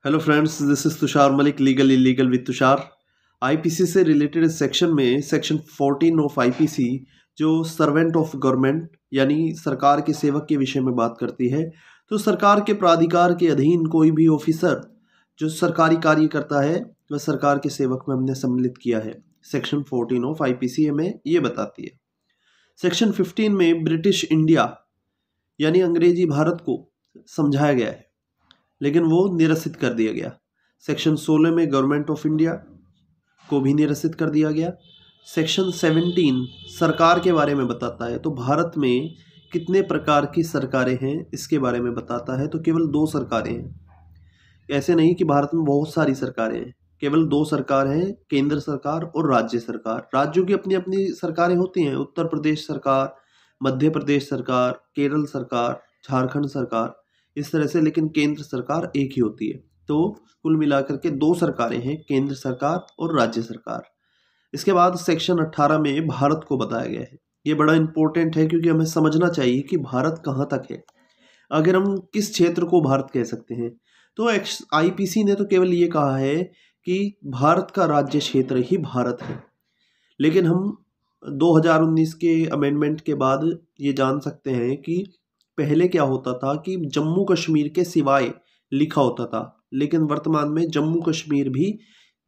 Hello friends, this is Tushar Malik, legal illegal with Tushar. IPC से related section में section 14 of IPC जो servant of government यानी सरकार के सेवक के विषय में बात करती है। तो सरकार के प्राधिकार के अधीन कोई भी ऑफिसर जो सरकारी कार्य करता है वह सरकार के सेवक में हमने सम्मिलित किया है। सेक्शन 14 ऑफ आईपीसी हमें ये बताती है। सेक्शन 15 में ब्रिटिश इंडिया यानी अंग्रेजी भारत को समझाया गया है, लेकिन वो निरसित कर दिया गया। सेक्शन 16 में गवर्नमेंट ऑफ इंडिया को भी निरसित कर दिया गया। सेक्शन 17 सरकार के बारे में बताता है, तो भारत में कितने प्रकार की सरकारें हैं इसके बारे में बताता है। तो केवल 2 सरकारें हैं, ऐसे नहीं कि भारत में बहुत सारी सरकारें हैं, केवल 2 सरकार हैं, केंद्र सरकार और राज्य सरकार। राज्यों की अपनी अपनी सरकारें होती हैं, उत्तर प्रदेश सरकार, मध्य प्रदेश सरकार, केरल सरकार, झारखंड सरकार, इस तरह से, लेकिन केंद्र सरकार एक ही होती है। तो कुल मिलाकर के 2 सरकारें हैं, केंद्र सरकार और राज्य सरकार। इसके बाद सेक्शन 18 में भारत को बताया गया है। ये बड़ा इंपॉर्टेंट है क्योंकि हमें समझना चाहिए कि भारत कहाँ तक है, अगर हम किस क्षेत्र को भारत कह सकते हैं। तो आईपीसी ने तो केवल ये कहा है कि भारत का राज्य क्षेत्र ही भारत है, लेकिन हम 2019 के अमेंडमेंट के बाद ये जान सकते हैं कि पहले क्या होता था कि जम्मू कश्मीर के सिवाय लिखा होता था, लेकिन वर्तमान में जम्मू कश्मीर भी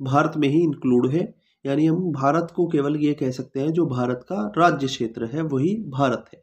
भारत में ही इंक्लूड है। यानी हम भारत को केवल ये कह सकते हैं जो भारत का राज्य क्षेत्र है वही भारत है।